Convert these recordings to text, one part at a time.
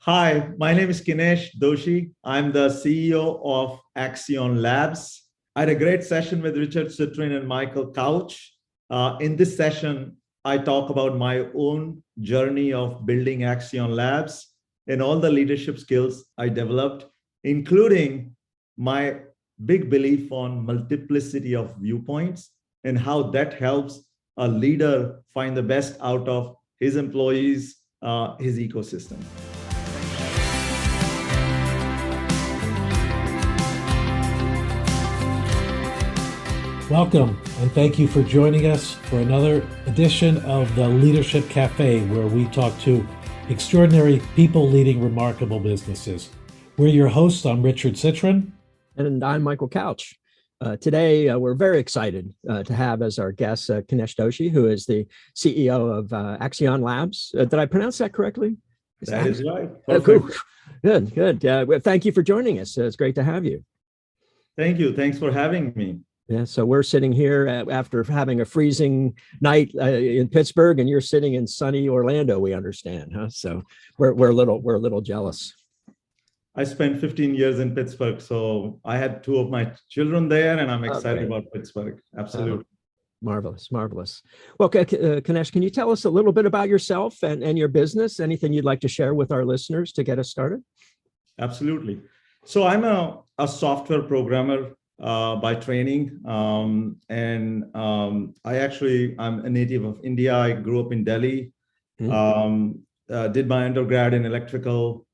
Hi, my name is Kinesh Doshi. I'm the CEO of Accionlabs. I had a great session with Richard Citrin and Michael Couch. In this session, I talk about my own journey of building Accionlabs and all the leadership skills I developed, including my big belief on multiplicity of viewpoints and how that helps a leader find the best out of his employees, his ecosystem. Welcome, and thank you for joining us for another edition of the Leadership Café, where we talk to extraordinary people leading remarkable businesses. We're your hosts. I'm Richard Citrin. And I'm Michael Couch. Today, we're very excited to have as our guest Kinesh Doshi, who is the CEO of Accionlabs. Did I pronounce that correctly? That is right. Cool. Good. Well, thank you for joining us. It's great to have you. Thank you. Thanks for having me. Yeah, so we're sitting here after having a freezing night in Pittsburgh, and you're sitting in sunny Orlando. We understand, huh? So we're a little jealous. I spent 15 years in Pittsburgh, so I had two of my children there, and I'm excited about Pittsburgh. Absolutely. Marvelous. Well, Kinesh, can you tell us a little bit about yourself and your business? Anything you'd like to share with our listeners to get us started? Absolutely. So I'm a software programmer by training, and I'm a native of India. I grew up in Delhi, did my undergrad in electrical,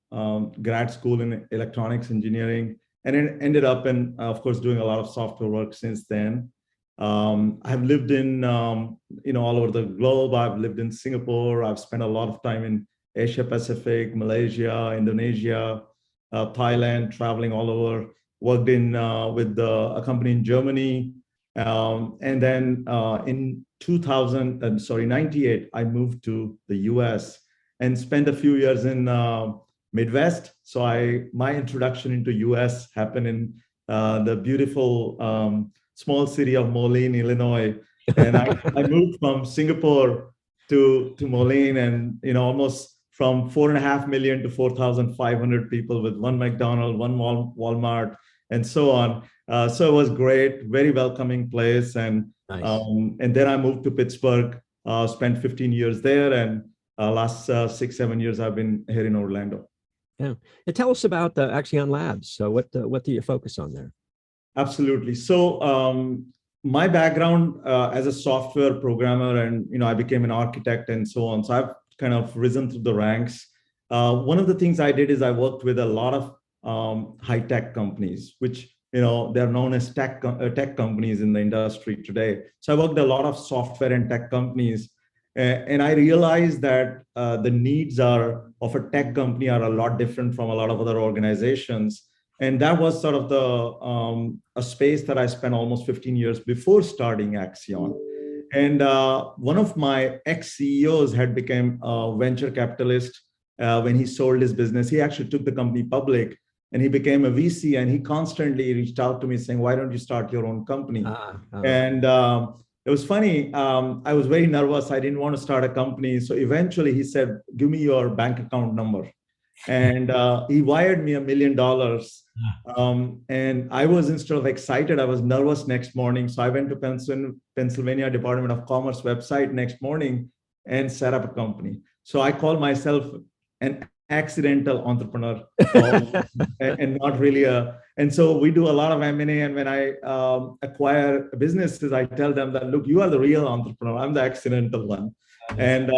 grad school in electronics engineering, and then ended up of course, doing a lot of software work since then. I've lived in, all over the globe. I've lived in Singapore. I've spent a lot of time in Asia Pacific, Malaysia, Indonesia, Thailand, traveling all over. Worked in with a company in Germany, and then in 98, I moved to the U.S. and spent a few years in Midwest. So my introduction into U.S. happened in the beautiful small city of Moline, Illinois, and I moved from Singapore to Moline, and almost from 4.5 million to 4,500 people with one McDonald's, one Walmart, and so on. So it was great, very welcoming place. And nice. And then I moved to Pittsburgh, spent 15 years there, and last 6-7 years I've been here in Orlando. Yeah, and tell us about the Accionlabs. So what do you focus on there? Absolutely. So my background as a software programmer, and I became an architect and so on. So I've kind of risen through the ranks. One of the things I did is I worked with a lot of high-tech companies, which they're known as tech companies in the industry today. So I worked a lot of software and tech companies, and I realized that the needs of a tech company are a lot different from a lot of other organizations. And that was sort of a space that I spent almost 15 years before starting Accion. And one of my ex-CEOs had become a venture capitalist when he sold his business. He actually took the company public, and he became a VC, and he constantly reached out to me saying, why don't you start your own company? And it was funny. I was very nervous. I didn't want to start a company. So eventually he said, give me your bank account number. And he wired me $1 million. And I was, instead of excited, I was nervous next morning. So I went to Pennsylvania Department of Commerce website next morning and set up a company. So I call myself an accidental entrepreneur and not really and so we do a lot of M&A, and when I acquire businesses, I tell them that, look, you are the real entrepreneur, I'm the accidental one. And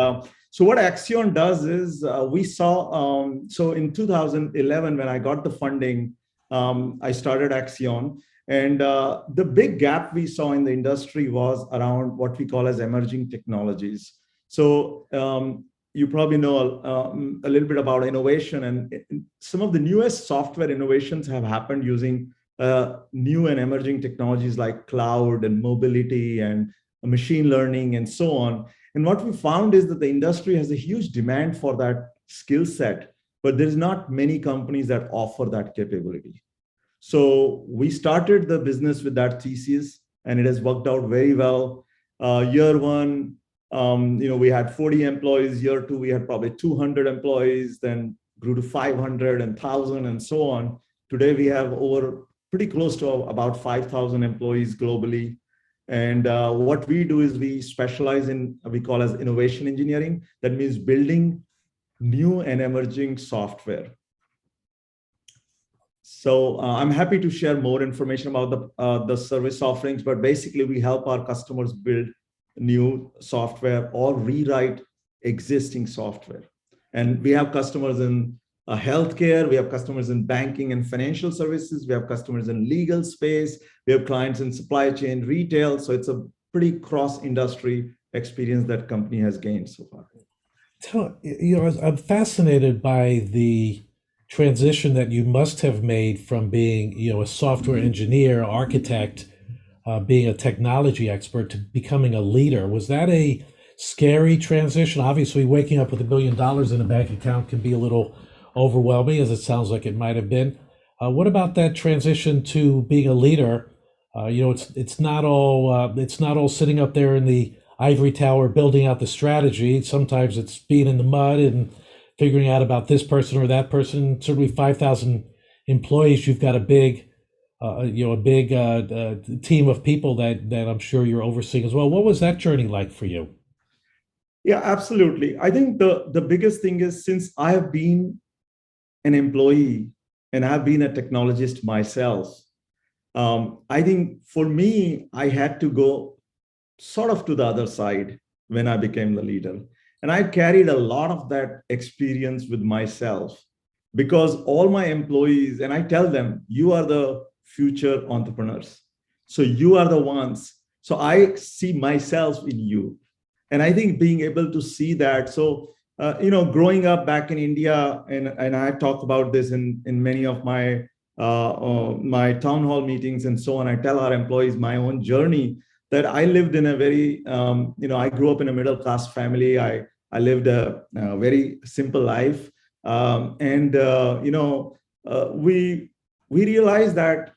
so what Accion does is we saw, so in 2011, when I got the funding, I started Accion, and the big gap we saw in the industry was around what we call as emerging technologies. So you probably know a little bit about innovation, and some of the newest software innovations have happened using new and emerging technologies like cloud and mobility and machine learning and so on. And what we found is that the industry has a huge demand for that skill set, but there's not many companies that offer that capability. So we started the business with that thesis, and it has worked out very well. Year one, we had 40 employees. Year two, we had probably 200 employees. Then grew to 500 and 1,000 and so on. Today, we have over pretty close to about 5,000 employees globally. And what we do is we specialize in, we call as innovation engineering. That means building new and emerging software. So I'm happy to share more information about the service offerings, but basically we help our customers build new software or rewrite existing software. And we have customers in healthcare, we have customers in banking and financial services, we have customers in legal space, we have clients in supply chain, retail. So it's a pretty cross-industry experience that company has gained so far. I'm fascinated by the transition that you must have made from being, a software engineer, architect, being a technology expert to becoming a leader. Was that a scary transition? Obviously, waking up with $1 billion in a bank account can be a little overwhelming, as it sounds like it might have been. What about that transition to being a leader? It's not all sitting up there in the ivory tower building out the strategy. Sometimes it's being in the mud and figuring out about this person or that person. Certainly 5,000 employees, you've got a big team of people that I'm sure you're overseeing as well. What was that journey like for you? Yeah, absolutely. I think the biggest thing is, since I have been an employee and I've been a technologist myself, I think for me, I had to go sort of to the other side when I became the leader. And I carried a lot of that experience with myself, because all my employees, and I tell them, you are the future entrepreneurs. So you are the ones. So I see myself in you. And I think being able to see that. So, growing up back in India, and I talked about this in many of my my town hall meetings and so on. I tell our employees my own journey, that I lived in a very, I grew up in a middle class family. I lived a very simple life. We realized that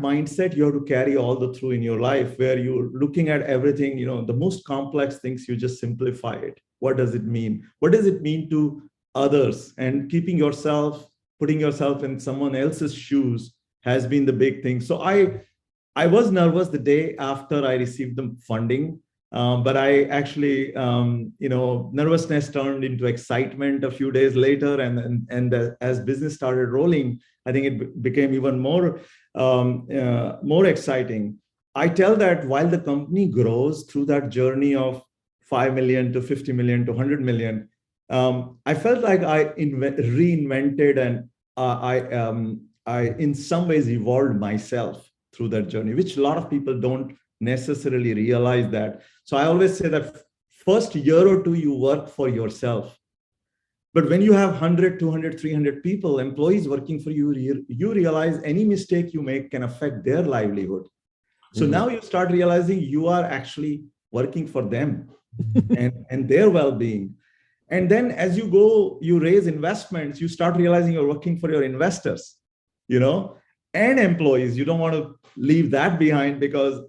mindset you have to carry all the through in your life, where you're looking at everything, the most complex things, you just simplify it. What does it mean? What does it mean to others? And putting yourself in someone else's shoes has been the big thing. So I was nervous the day after I received the funding, but I actually, nervousness turned into excitement a few days later, and as business started rolling, I think it became even more exciting. I tell that while the company grows through that journey of 5 million to 50 million to 100 million, I felt like I reinvented and I in some ways evolved myself through that journey, which a lot of people don't necessarily realize that. So I always say that first year or two, you work for yourself. But when you have 100, 200, 300 people, employees working for you, you realize any mistake you make can affect their livelihood. So now you start realizing you are actually working for them and their well-being. And then as you go, you raise investments, you start realizing you're working for your investors, and employees. You don't want to leave that behind, because,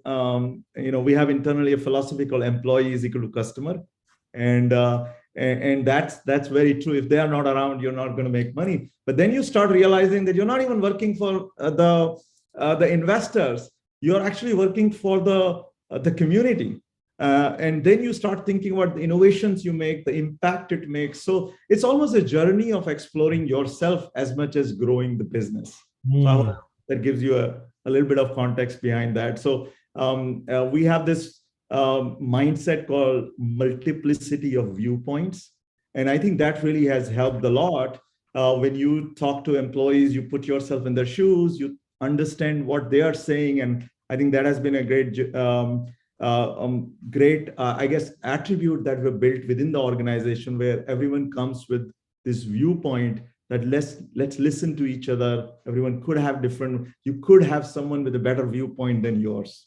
we have internally a philosophy called employee is equal to customer. And that's very true. If they are not around, you're not going to make money. But then you start realizing that you're not even working for the investors. You're actually working for the community. And then you start thinking about the innovations you make, the impact it makes. So it's almost a journey of exploring yourself as much as growing the business. So I hope that gives you a little bit of context behind that. So we have this mindset called multiplicity of viewpoints. And I think that really has helped a lot. When you talk to employees, you put yourself in their shoes, you understand what they are saying. And I think that has been a great attribute that we've built within the organization, where everyone comes with this viewpoint that let's listen to each other. Everyone could have you could have someone with a better viewpoint than yours.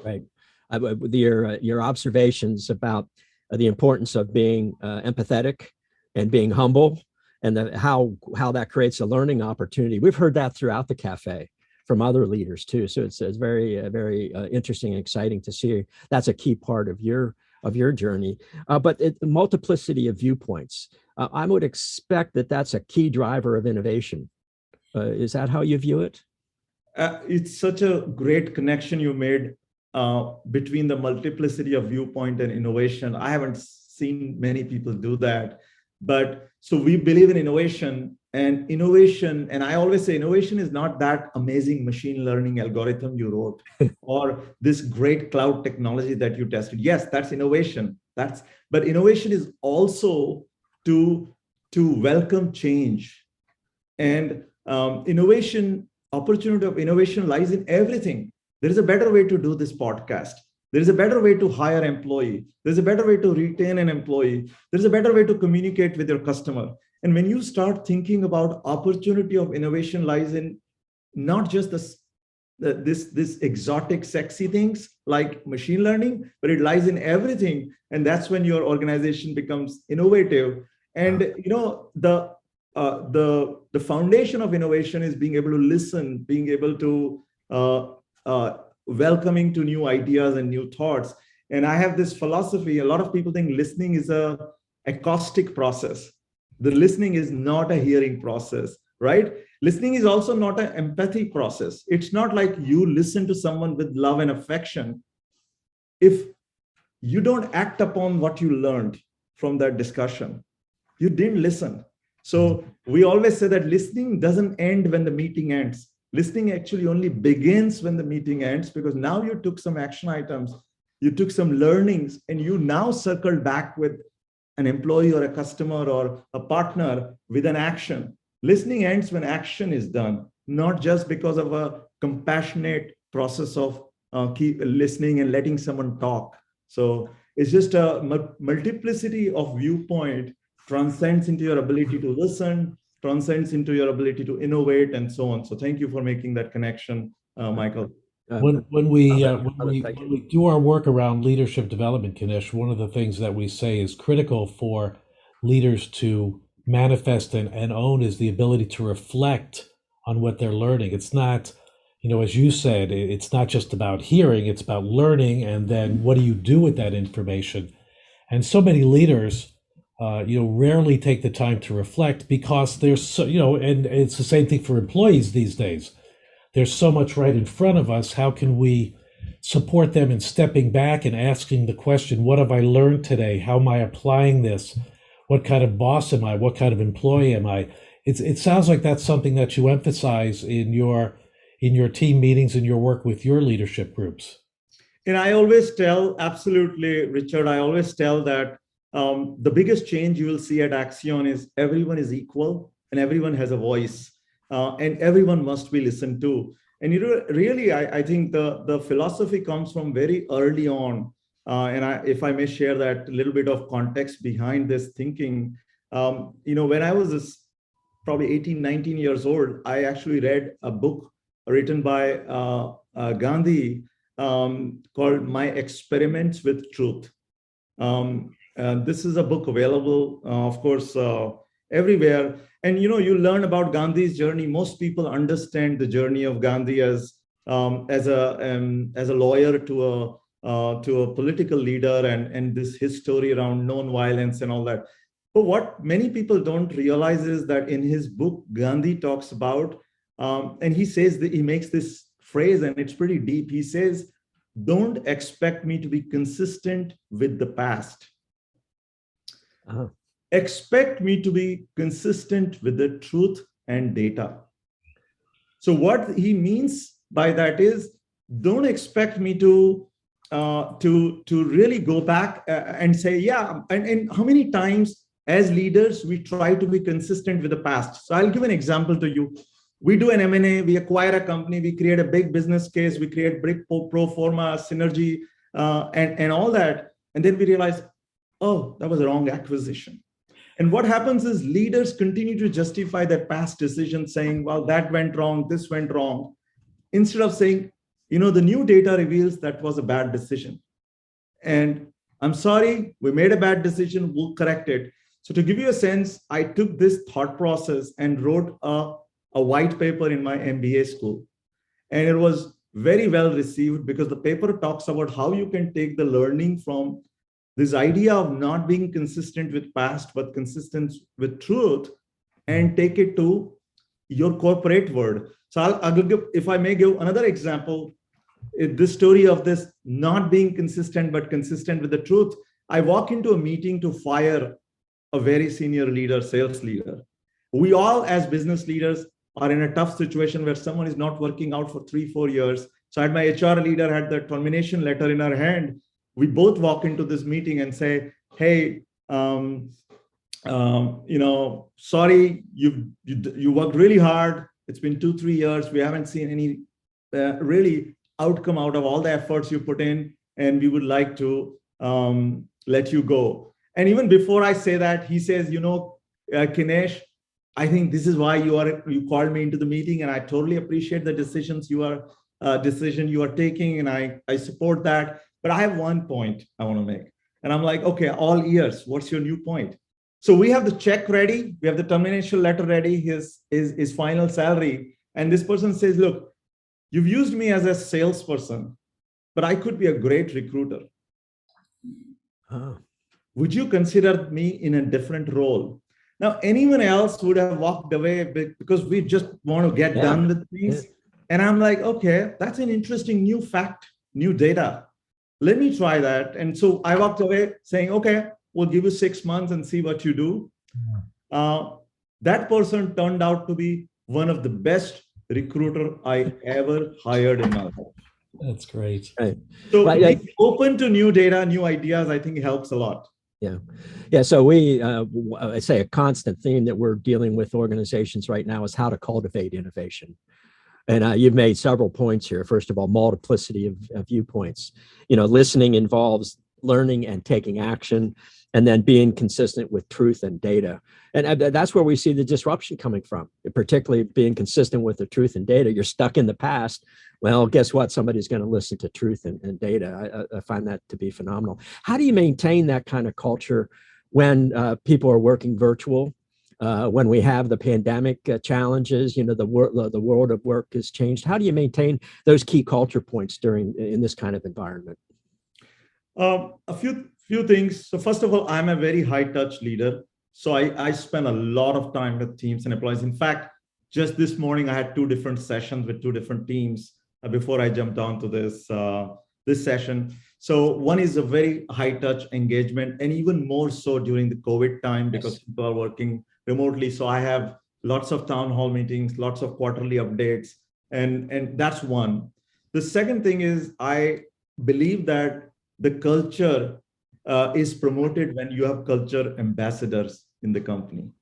Right. With your observations about the importance of being empathetic and being humble, and how that creates a learning opportunity. We've heard that throughout the cafe from other leaders too. So it's very, very interesting and exciting to see. That's a key part of your journey. But multiplicity of viewpoints. I would expect that that's a key driver of innovation. Is that how you view it? It's such a great connection you made between the multiplicity of viewpoint and innovation. I haven't seen many people do that. But so we believe in innovation, and I always say innovation is not that amazing machine learning algorithm you wrote or this great cloud technology that you tested. Yes, that's innovation. But innovation is also to welcome change. And opportunity of innovation lies in everything. There is a better way to do this podcast. There is a better way to hire employee. There's a better way to retain an employee. There's a better way to communicate with your customer. And when you start thinking about opportunity of innovation lies in not just this exotic, sexy things like machine learning, but it lies in everything. And that's when your organization becomes innovative. And the foundation of innovation is being able to listen, being able to welcoming to new ideas and new thoughts. And I have this philosophy. A lot of people think listening is a acoustic process. The listening is not a hearing process, right? Listening is also not an empathy process. It's not like you listen to someone with love and affection if you don't act upon what you learned from that discussion. You didn't listen. So we always say that listening doesn't end when the meeting ends. Listening actually only begins when the meeting ends, because now you took some action items, you took some learnings, and you now circled back with an employee or a customer or a partner with an action. Listening ends when action is done, not just because of a compassionate process of keep listening and letting someone talk. So it's just a multiplicity of viewpoint transcends into your ability to listen, transcends into your ability to innovate, and so on. So thank you for making that connection, Michael. When we do our work around leadership development, Kinesh, one of the things that we say is critical for leaders to manifest and own is the ability to reflect on what they're learning. It's not, as you said, it's not just about hearing, it's about learning, and then what do you do with that information? And so many leaders rarely take the time to reflect because there's so, and it's the same thing for employees these days. There's so much right in front of us. How can we support them in stepping back and asking the question, what have I learned today? How am I applying this? What kind of boss am I? What kind of employee am I? It sounds like that's something that you emphasize in your team meetings and your work with your leadership groups. And I always tell, absolutely, Richard, I always tell that the biggest change you will see at Axion is everyone is equal and everyone has a voice, and everyone must be listened to. And really, I think the philosophy comes from very early on. If I may share that little bit of context behind this thinking, when I was probably 18, 19 years old, I actually read a book written by Gandhi called My Experiments with Truth. This is a book available, of course, everywhere. And you learn about Gandhi's journey. Most people understand the journey of Gandhi as a lawyer to a political leader, and this history around non-violence and all that. But what many people don't realize is that in his book, Gandhi talks about, and he says that he makes this phrase, and it's pretty deep. He says, "Don't expect me to be consistent with the past. Uh-huh. Expect me to be consistent with the truth and data." So what he means by that is, don't expect me to really go back and say, yeah. And how many times as leaders we try to be consistent with the past? So I'll give an example to you. We do an M&A, we acquire a company, we create a big business case, we create big pro forma synergy and all that, and then we realize, oh, that was a wrong acquisition. And what happens is leaders continue to justify that past decision, saying, well, that went wrong, this went wrong, instead of saying, the new data reveals that was a bad decision. And I'm sorry, we made a bad decision, we'll correct it. So to give you a sense, I took this thought process and wrote a white paper in my MBA school. And it was very well received because the paper talks about how you can take the learning from This idea of not being consistent with past, but consistent with truth, and take it to your corporate world. So I'll give, if I may give another example, this story of this not being consistent, but consistent with the truth. I walk into a meeting to fire a very senior leader, sales leader. We all, as business leaders, are in a tough situation where someone is not working out for 3-4 years. So I had my HR leader had the termination letter in her hand. We both walk into this meeting and say, hey, sorry, you worked really hard. It's been 2-3 years. We haven't seen any really outcome out of all the efforts you put in, and we would like to let you go. And even before I say that, he says, Kinesh, I think this is why you called me into the meeting, and I totally appreciate the decision you are taking, and I support that. But I have one point I want to make. And I'm like, okay, all ears, what's your new point? So we have the check ready, we have the termination letter ready, his final salary. And this person says, look, you've used me as a salesperson, but I could be a great recruiter. Would you consider me in a different role? Now, anyone else would have walked away because we just want to get done with things. And I'm like, okay, that's an interesting new fact, new data. Let me try that. And so I walked away saying, okay, we'll give you 6 months and see what you do. That person turned out to be one of the best recruiter I ever hired in my life. That's great. Right. So being open to new data, new ideas, I think helps a lot. Yeah. So I say a constant theme that we're dealing with organizations right now is how to cultivate innovation. And you've made several points here. First of all, multiplicity of viewpoints. Listening involves learning and taking action, and then being consistent with truth and data. And that's where we see the disruption coming from, particularly being consistent with the truth and data. You're stuck in the past. Well, guess what? Somebody's going to listen to truth and data. I find that to be phenomenal. How do you maintain that kind of culture when people are working virtual? When we have the pandemic challenges, the world of work has changed. How do you maintain those key culture points in this kind of environment? A few things. So first of all, I'm a very high touch leader. So I spend a lot of time with teams and employees. In fact, just this morning, I had 2 different sessions with 2 different teams before I jumped on to this session. So one is a very high touch engagement, and even more so during the COVID time, because people are working remotely. So I have lots of town hall meetings, lots of quarterly updates, and that's one. The second thing is I believe that the culture is promoted when you have culture ambassadors in the company.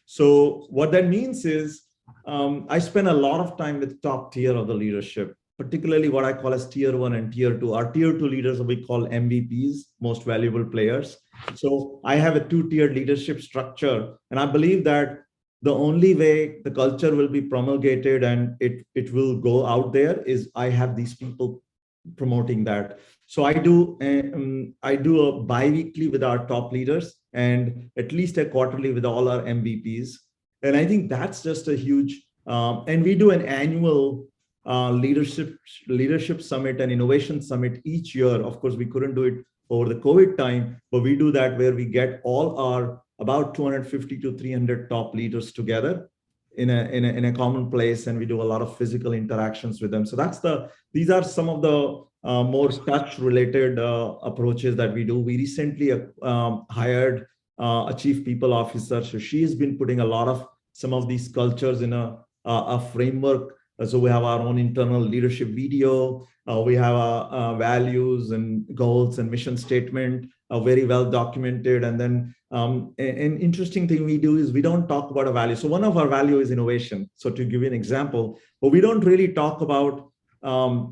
So what that means is I spend a lot of time with top tier of the leadership, particularly what I call as tier 1 and tier 2. Our tier 2 leaders we call MVPs, most valuable players. So I have a 2-tiered leadership structure, and I believe that the only way the culture will be promulgated and it will go out there is I have these people promoting that. So I do a bi-weekly with our top leaders and at least a quarterly with all our MVPs. And I think that's just a huge, and we do an annual leadership summit and innovation summit each year. Of course, we couldn't do it over the COVID time, but we do that where we get all our about 250 to 300 top leaders together in a common place, and we do a lot of physical interactions with them. So these are some of the more touch-related approaches that we do. We recently hired a chief people officer, so she has been putting a lot of some of these cultures in a framework. So we have our own internal leadership video. We have our values and goals and mission statement, very well documented. And then an interesting thing we do is we don't talk about a value. So one of our value is innovation. So to give you an example, but we don't really talk about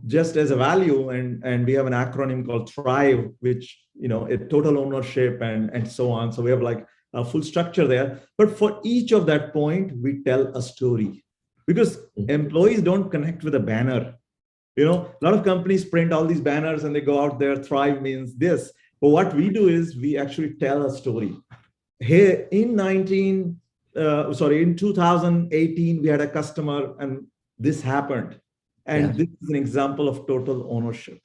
just as a value. And we have an acronym called THRIVE, which, a total ownership and so on. So we have like a full structure there. But for each of that point, we tell a story. Because employees don't connect with a banner. A lot of companies print all these banners and they go out there, Thrive means this. But what we do is we actually tell a story. Here in 2018, we had a customer and this happened. And this is an example of total ownership.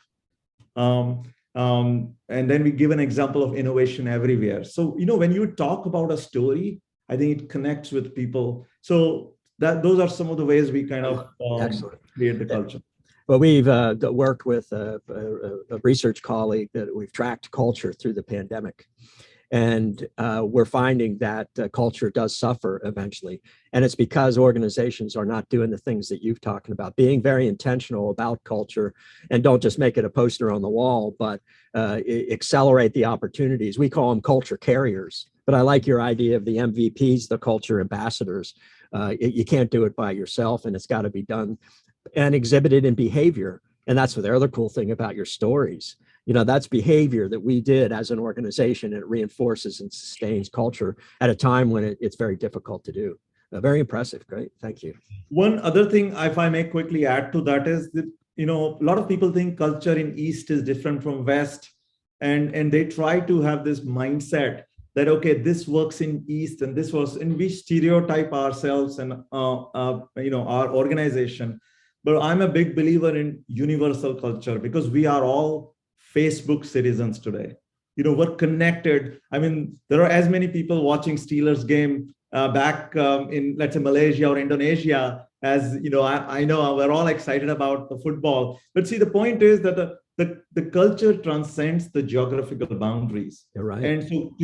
And then we give an example of innovation everywhere. So, when you talk about a story, I think it connects with people. So those are some of the ways we kind of Excellent. create the culture. Well, we've worked with a research colleague that we've tracked culture through the pandemic. And we're finding that culture does suffer eventually. And it's because organizations are not doing the things that you've talked about, being very intentional about culture, and don't just make it a poster on the wall, but accelerate the opportunities. We call them culture carriers. But I like your idea of the MVPs, the culture ambassadors. You can't do it by yourself, and it's got to be done and exhibited in behavior. And that's the other cool thing about your stories. That's behavior that we did as an organization, and it reinforces and sustains culture at a time when it's very difficult to do. Very impressive. Great. Thank you. One other thing, if I may quickly add to that, is that, a lot of people think culture in East is different from West. And they try to have this mindset that, okay, this works in East and this was, and we stereotype ourselves and, our organization. But I'm a big believer in universal culture, because we are all Facebook citizens today. We're connected. I mean, there are as many people watching Steelers game back in, let's say, Malaysia or Indonesia, as I know we're all excited about the football. But see, the point is that the culture transcends the geographical boundaries. You're right. And so,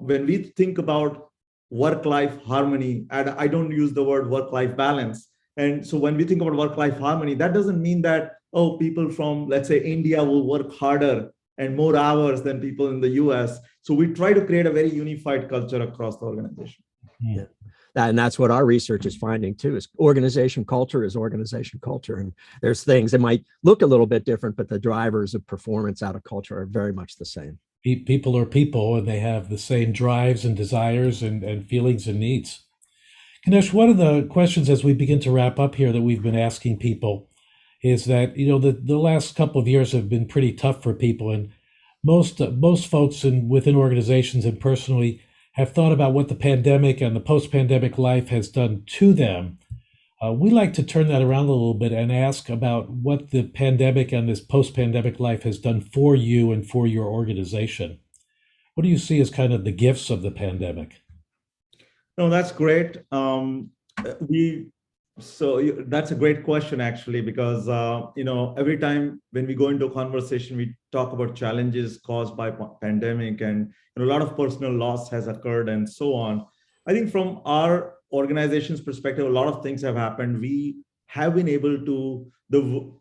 when we think about work-life harmony, and I don't use the word work-life balance. And so when we think about work-life harmony, that doesn't mean that, people from, let's say, India will work harder and more hours than people in the US. So we try to create a very unified culture across the organization. Yeah. And that's what our research is finding too, is organization culture is organization culture. And there's things that might look a little bit different, but the drivers of performance out of culture are very much the same. People are people, and they have the same drives and desires and feelings and needs. Kinesh, one of the questions as we begin to wrap up here that we've been asking people is that, the last couple of years have been pretty tough for people, and most folks within organizations and personally have thought about what the pandemic and the post-pandemic life has done to them. We like to turn that around a little bit and ask about what the pandemic and this post-pandemic life has done for you and for your organization. What do you see as kind of the gifts of the pandemic? No, that's great. That's a great question, actually, because every time when we go into a conversation, we talk about challenges caused by pandemic, and a lot of personal loss has occurred and so on. I think from our organization's perspective, a lot of things have happened. We have been able to,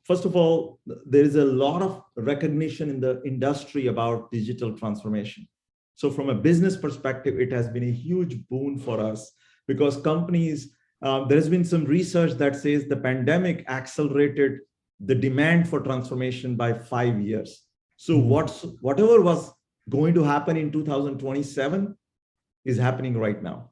first of all, there is a lot of recognition in the industry about digital transformation. So from a business perspective, it has been a huge boon for us, because companies, there has been some research that says the pandemic accelerated the demand for transformation by 5 years. So whatever was going to happen in 2027 is happening right now.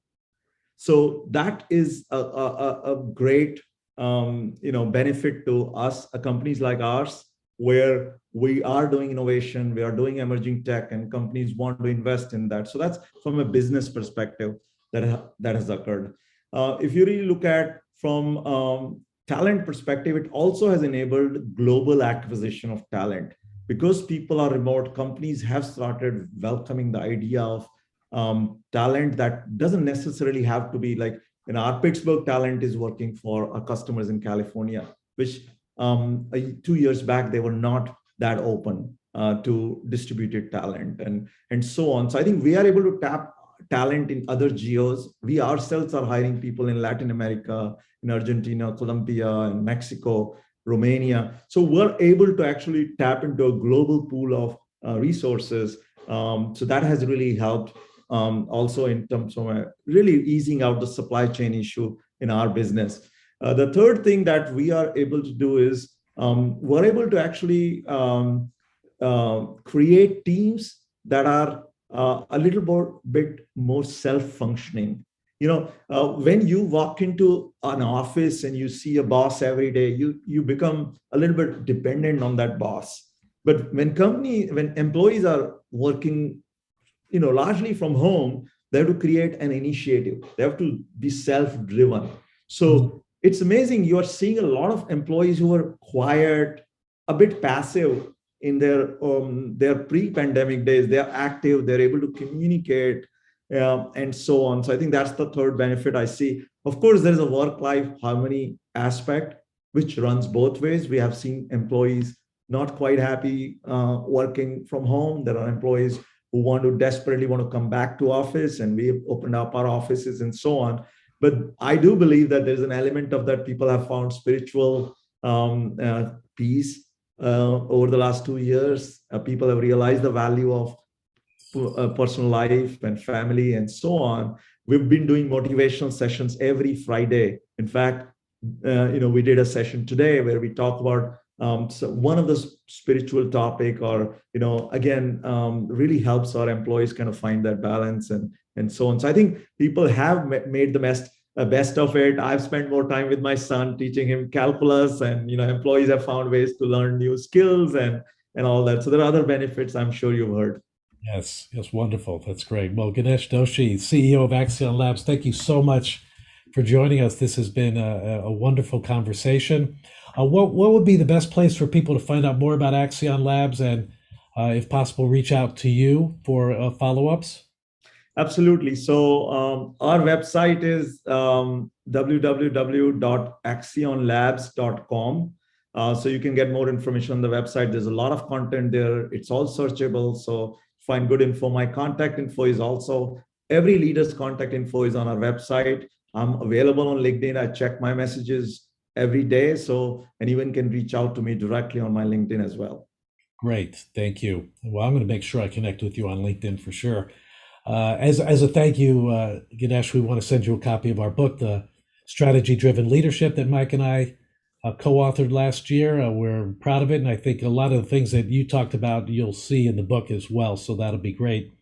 So that is a great benefit to us, companies like ours, where we are doing innovation, we are doing emerging tech, and companies want to invest in that. So that's from a business perspective that has occurred. If you really look at from talent perspective, it also has enabled global acquisition of talent. Because people are remote, companies have started welcoming the idea of talent that doesn't necessarily have to be like, our Pittsburgh talent is working for our customers in California, which 2 years back, they were not that open to distributed talent and so on. So I think we are able to tap talent in other geos. We ourselves are hiring people in Latin America, in Argentina, Colombia, and Mexico, Romania. So we're able to actually tap into a global pool of resources. So that has really helped also in terms of really easing out the supply chain issue in our business. The third thing that we are able to do is we're able to actually create teams that are a little bit more self-functioning. When you walk into an office and you see a boss every day, you become a little bit dependent on that boss. But when employees are working, largely from home, they have to create an initiative. They have to be self-driven. So it's amazing. You are seeing a lot of employees who are quiet, a bit passive, in their pre-pandemic days. They are active, they're able to communicate, and so on. So I think that's the third benefit I see. Of course, there is a work-life harmony aspect, which runs both ways. We have seen employees not quite happy working from home. There are employees who desperately want to come back to office, and we've opened up our offices and so on. But I do believe that there's an element of that. People have found spiritual peace over the last 2 years. People have realized the value of personal life and family and so on. We've been doing motivational sessions every Friday. In fact, we did a session today where we talk about so one of the spiritual topic, or again, really helps our employees kind of find that balance and so on. So I think people have made the best of it. I've spent more time with my son teaching him calculus, and employees have found ways to learn new skills and all that. So there are other benefits I'm sure you've heard. Yes, wonderful. That's great. Well, Kinesh Doshi, CEO of Accionlabs, thank you so much for joining us. This has been a wonderful conversation. What would be the best place for people to find out more about Accionlabs and, if possible, reach out to you for follow-ups? Absolutely. So our website is www.accionlabs.com. So you can get more information on the website. There's a lot of content there. It's all searchable. So find good info. My contact info is also, every leader's contact info is on our website. I'm available on LinkedIn. I check my messages every day. So anyone can reach out to me directly on my LinkedIn as well. Great. Thank you. Well, I'm going to make sure I connect with you on LinkedIn for sure. As a thank you, Ganesh, we want to send you a copy of our book, The Strategy-Driven Leadership, that Mike and I co-authored last year. We're proud of it. And I think a lot of the things that you talked about, you'll see in the book as well. So that'll be great.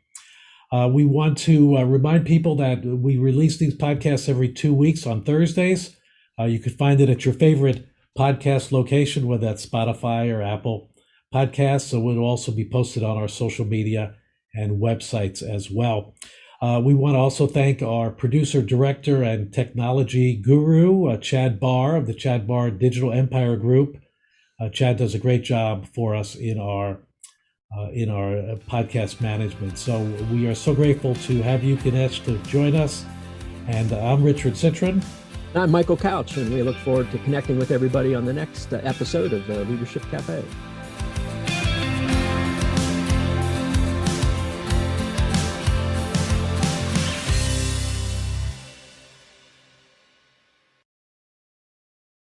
We want to remind people that we release these podcasts every 2 weeks on Thursdays. You can find it at your favorite podcast location, whether that's Spotify or Apple Podcasts. So it'll also be posted on our social media and websites as well. We want to also thank our producer, director, and technology guru, Chad Barr of the Chad Barr Digital Empire Group. Chad does a great job for us in our podcast management. So we are so grateful to have you, Kinesh, to join us. And I'm Richard Citron. I'm Michael Couch, and we look forward to connecting with everybody on the next episode of Leadership Café.